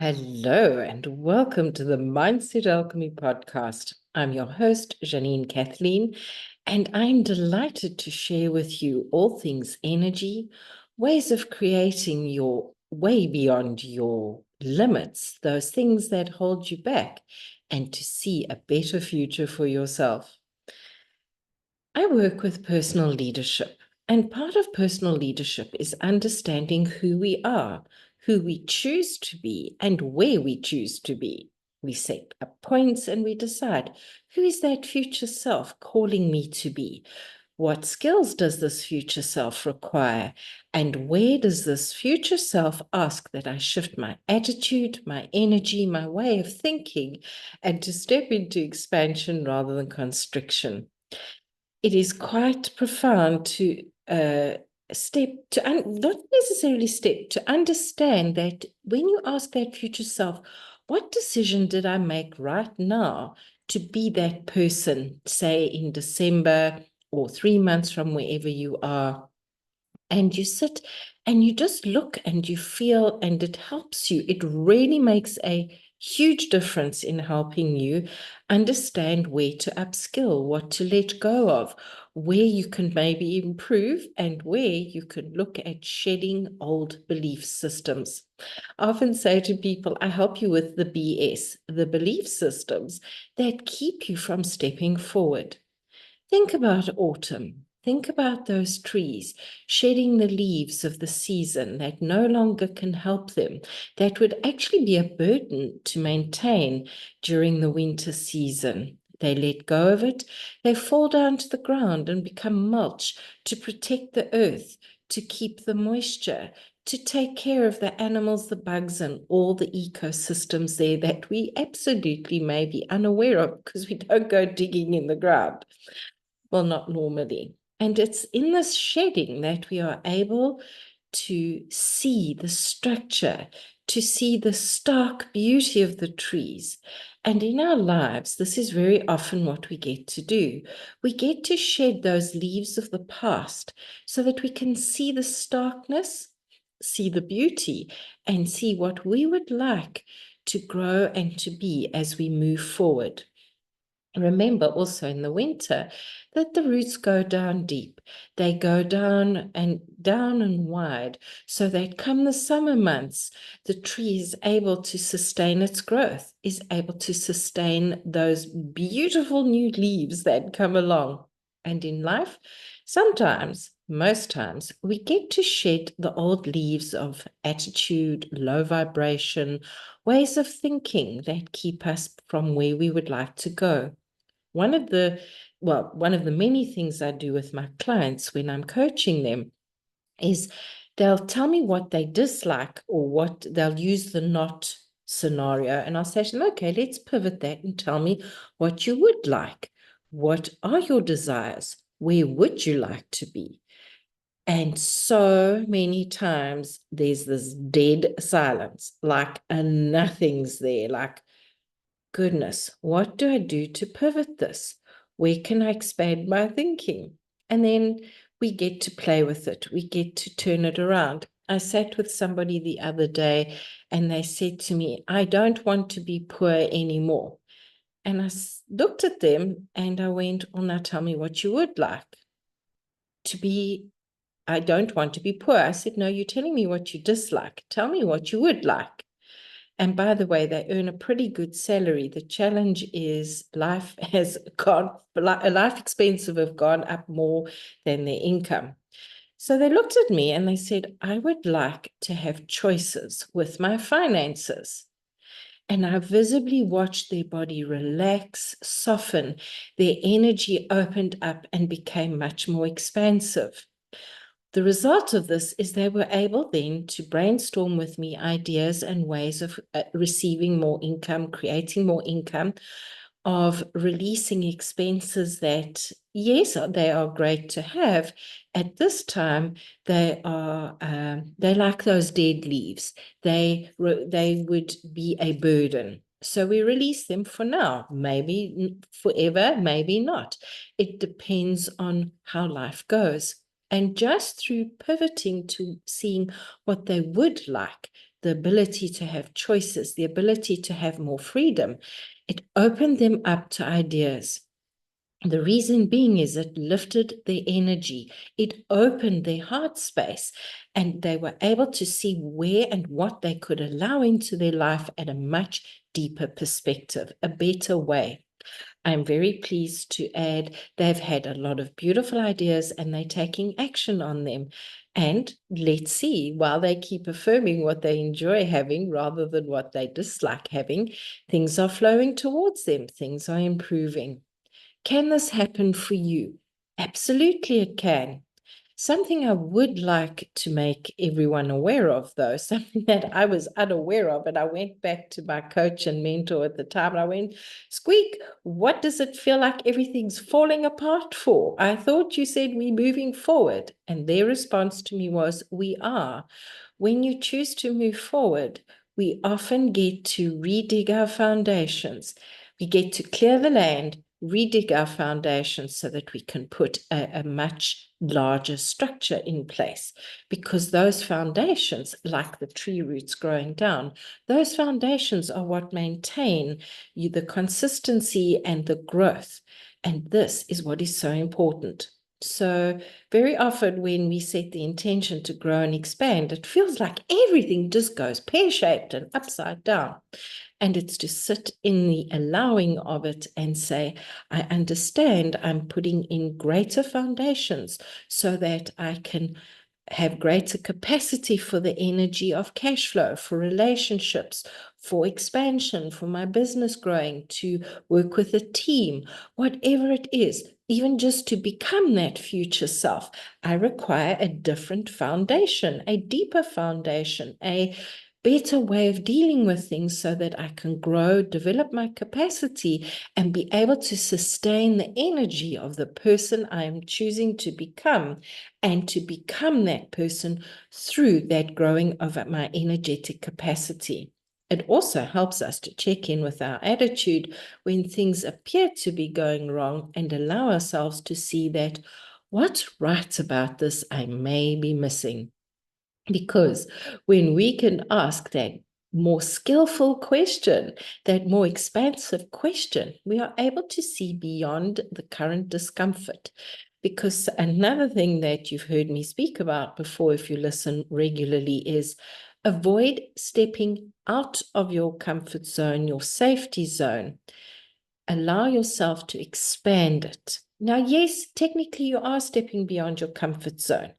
Hello, and welcome to the Mindset Alchemy podcast. I'm your host, Janine Kathleen, and I'm delighted to share with you all things energy, ways of creating your way beyond your limits, those things that hold you back, and to see a better future for yourself. I work with personal leadership, and part of personal leadership is understanding who we are, who we choose to be, and where we choose to be. We set up points and we decide, who is that future self calling me to be? What skills does this future self require? And where does this future self ask that I shift my attitude, my energy, my way of thinking, and to step into expansion rather than constriction? It is quite profound to step to not necessarily step to understand that when you ask that future self, what decision did I make right now to be that person, say in December or 3 months from wherever you are, and you sit and you just look and you feel, and it helps you. It really makes a huge difference in helping you understand where to upskill, what to let go of, where you can maybe improve, and where you could look at shedding old belief systems. I often say to people, I help you with the BS, the belief systems that keep you from stepping forward. Think about autumn. Think about those trees shedding the leaves of the season that no longer can help them, that would actually be a burden to maintain during the winter season. They let go of it, they fall down to the ground and become mulch to protect the earth, to keep the moisture, to take care of the animals, the bugs, and all the ecosystems there that we absolutely may be unaware of because we don't go digging in the ground. Well, not normally. And it's in this shedding that we are able to see the structure, to see the stark beauty of the trees. And in our lives, this is very often what we get to do. We get to shed those leaves of the past so that we can see the starkness, see the beauty, and see what we would like to grow and to be as we move forward. Remember also in the winter that the roots go down deep. They go down and wide, so that come the summer months, the tree is able to sustain its growth, is able to sustain those beautiful new leaves that come along. And in life, sometimes, most times, we get to shed the old leaves of attitude, low vibration, ways of thinking that keep us from where we would like to go. One of the many things I do with my clients when I'm coaching them is they'll tell me what they dislike, or what they'll use the not scenario. And I'll say to them, okay, let's pivot that and tell me what you would like. What are your desires? Where would you like to be? And so many times there's this dead silence, like nothing's there, like, goodness, what do I do to pivot this? Where can I expand my thinking? And then we get to play with it. We get to turn it around. I sat with somebody the other day and they said to me, I don't want to be poor anymore. And I looked at them and I went, well, now tell me what you would like to be. I don't want to be poor. I said, no, you're telling me what you dislike. Tell me what you would like. And by the way, they earn a pretty good salary. The challenge is life expenses have gone up more than their income. So they looked at me and they said, I would like to have choices with my finances. And I visibly watched their body relax, soften, their energy opened up and became much more expansive. The result of this is they were able then to brainstorm with me ideas and ways of receiving more income, creating more income, of releasing expenses that, yes, they are great to have. At this time, they like those dead leaves. They would be a burden. So we release them for now, maybe forever, maybe not. It depends on how life goes. And just through pivoting to seeing what they would like, the ability to have choices, the ability to have more freedom. It opened them up to ideas. The reason being is it lifted their energy. It opened their heart space, and they were able to see where and what they could allow into their life at a much deeper perspective, a better way. I'm very pleased to add they've had a lot of beautiful ideas and they're taking action on them. And let's see, while they keep affirming what they enjoy having rather than what they dislike having, things are flowing towards them, things are improving. Can this happen for you? Absolutely, it can. Something I would like to make everyone aware of, though, something that I was unaware of, and I went back to my coach and mentor at the time, and I went, Squeak, what does it feel like everything's falling apart for? I thought you said we're moving forward. And their response to me was, we are. When you choose to move forward, we often get to redig our foundations. We get to clear the land, redig our foundations so that we can put a much larger structure in place, because those foundations, like the tree roots growing down, those foundations are what maintain the consistency and the growth. And this is what is so important. So very often when we set the intention to grow and expand, it feels like everything just goes pear-shaped and upside down. And it's to sit in the allowing of it and say, I understand I'm putting in greater foundations so that I can have greater capacity for the energy of cash flow, for relationships, for expansion, for my business growing, to work with a team, whatever it is, even just to become that future self. I require a different foundation, a deeper foundation, a better way of dealing with things so that I can grow, develop my capacity, and be able to sustain the energy of the person I am choosing to become, and to become that person through that growing of my energetic capacity. It also helps us to check in with our attitude when things appear to be going wrong and allow ourselves to see that what's right about this I may be missing. Because when we can ask that more skillful question, that more expansive question, we are able to see beyond the current discomfort. Because another thing that you've heard me speak about before, if you listen regularly, is avoid stepping out of your comfort zone, your safety zone. Allow yourself to expand it. Now, yes, technically you are stepping beyond your comfort zone.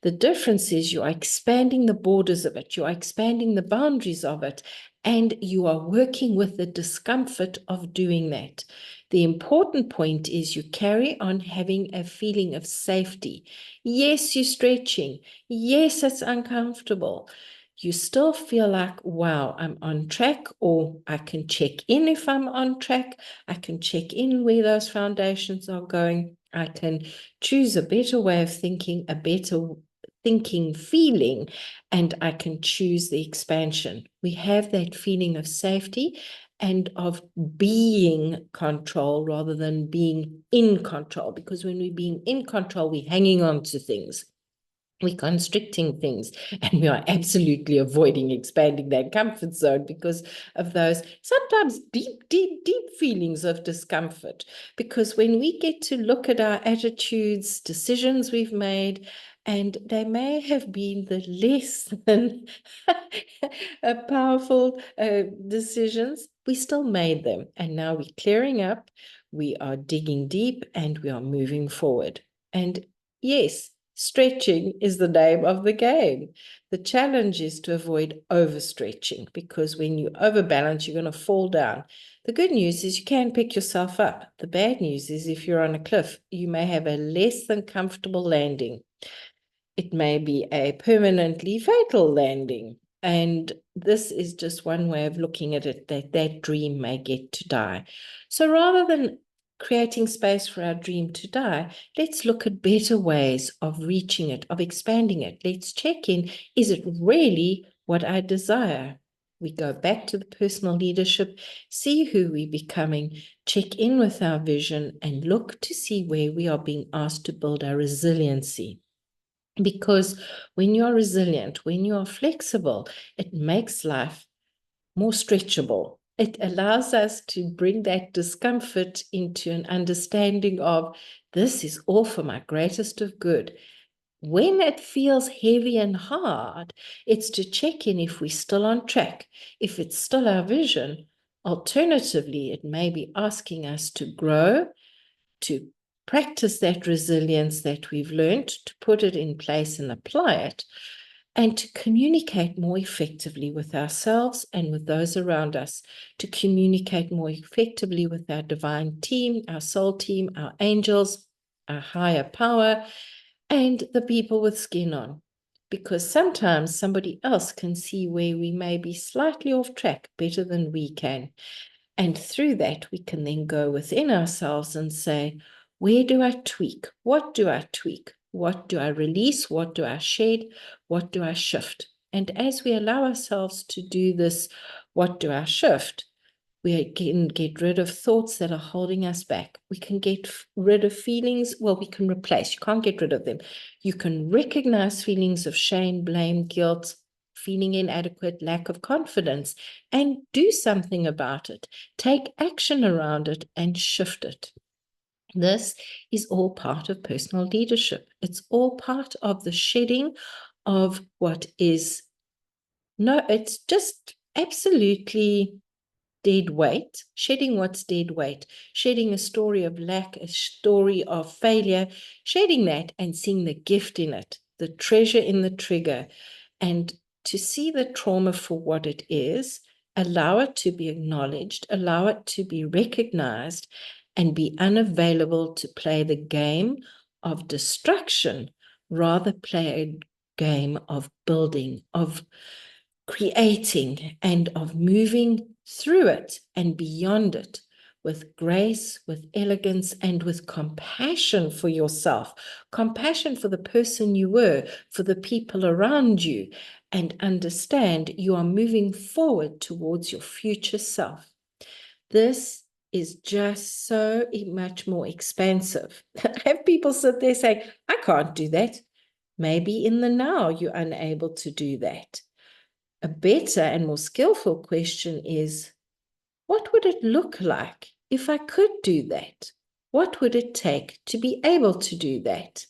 The difference is you are expanding the borders of it, you are expanding the boundaries of it, and you are working with the discomfort of doing that. The important point is you carry on having a feeling of safety. Yes, you're stretching. Yes, it's uncomfortable. You still feel like, wow, I'm on track, or I can check in if I'm on track. I can check in where those foundations are going. I can choose a better way of thinking, a better thinking, feeling, and I can choose the expansion. We have that feeling of safety and of being control rather than being in control, because when we're being in control, we're hanging on to things. We're constricting things, and we are absolutely avoiding expanding that comfort zone because of those sometimes deep, deep, deep feelings of discomfort. Because when we get to look at our attitudes, decisions we've made, and they may have been the less than powerful decisions, we still made them. And now we're clearing up, we are digging deep, and we are moving forward. And yes, stretching is the name of the game. The challenge is to avoid overstretching, because when you overbalance, you're going to fall down. The good news is you can pick yourself up. The bad news is if you're on a cliff, you may have a less than comfortable landing. It may be a permanently fatal landing. And this is just one way of looking at it, that that dream may get to die. So rather than creating space for our dream to die, let's look at better ways of reaching it, of expanding it. Let's check in, is it really what I desire? We go back to the personal leadership, see who we're becoming, check in with our vision, and look to see where we are being asked to build our resiliency. Because when you are resilient, when you are flexible, it makes life more stretchable. It allows us to bring that discomfort into an understanding of this is all for my greatest of good. When it feels heavy and hard, it's to check in if we're still on track, if it's still our vision. Alternatively, it may be asking us to grow, to practice that resilience that we've learned, to put it in place and apply it, and to communicate more effectively with ourselves and with those around us, to communicate more effectively with our divine team, our soul team, our angels, our higher power, and the people with skin on. Because sometimes somebody else can see where we may be slightly off track better than we can. And through that, we can then go within ourselves and say, where do I tweak? What do I tweak? What do I release? What do I shed? What do I shift? And as we allow ourselves to do this, what do I shift? We can get rid of thoughts that are holding us back. We can get rid of feelings. Well, we can replace. You can't get rid of them. You can recognize feelings of shame, blame, guilt, feeling inadequate, lack of confidence, and do something about it. Take action around it and shift it. This is all part of personal leadership. It's all part of the shedding of what is, no, it's just absolutely dead weight, shedding what's dead weight, shedding a story of lack, a story of failure, shedding that and seeing the gift in it, the treasure in the trigger, and to see the trauma for what it is, allow it to be acknowledged, allow it to be recognized, and be unavailable to play the game of destruction, rather play a game of building, of creating, and of moving through it and beyond it with grace, with elegance, and with compassion for yourself, compassion for the person you were, for the people around you, and understand you are moving forward towards your future self. This is just so much more expansive. I have people sit there saying, I can't do that. Maybe in the now you're unable to do that. A better and more skillful question is, what would it look like if I could do that? What would it take to be able to do that?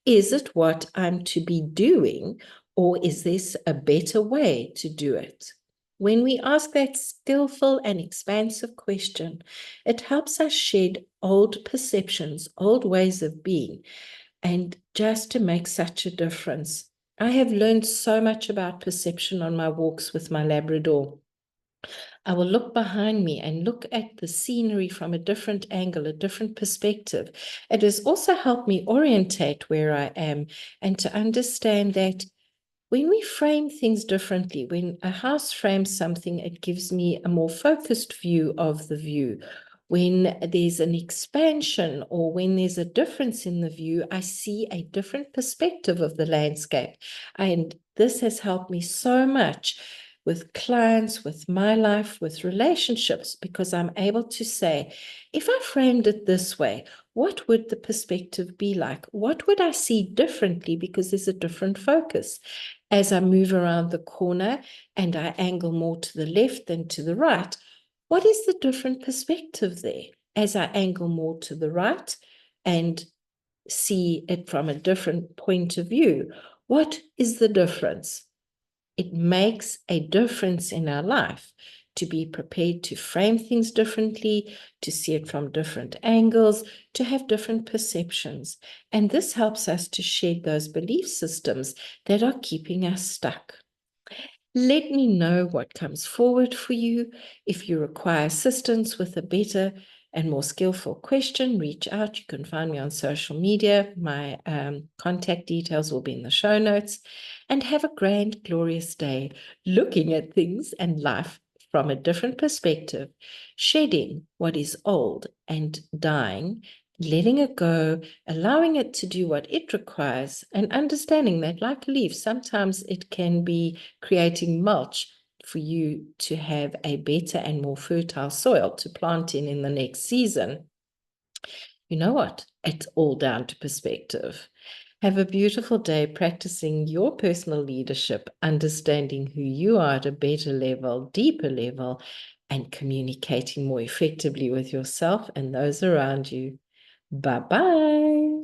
Is it what I'm to be doing, or is this a better way to do it? When we ask that skillful and expansive question, it helps us shed old perceptions, old ways of being, and just to make such a difference. I have learned so much about perception on my walks with my Labrador. I will look behind me and look at the scenery from a different angle, a different perspective. It has also helped me orientate where I am and to understand that when we frame things differently, when a house frames something, it gives me a more focused view of the view. When there's an expansion or when there's a difference in the view, I see a different perspective of the landscape. And this has helped me so much with clients, with my life, with relationships, because I'm able to say, if I framed it this way, what would the perspective be like? What would I see differently because there's a different focus? As I move around the corner and I angle more to the left than to the right, what is the different perspective there? As I angle more to the right and see it from a different point of view, what is the difference? It makes a difference in our life to be prepared to frame things differently, to see it from different angles, to have different perceptions. And this helps us to shed those belief systems that are keeping us stuck. Let me know what comes forward for you. If you require assistance with a better and more skillful question, reach out. You can find me on social media. My contact details will be in the show notes. And have a grand, glorious day looking at things and life from a different perspective, shedding what is old and dying, letting it go, allowing it to do what it requires, and understanding that, like a leaf, sometimes it can be creating mulch for you to have a better and more fertile soil to plant in the next season. You know what? It's all down to perspective. Have a beautiful day practicing your personal leadership, understanding who you are at a better level, deeper level, and communicating more effectively with yourself and those around you. Bye-bye.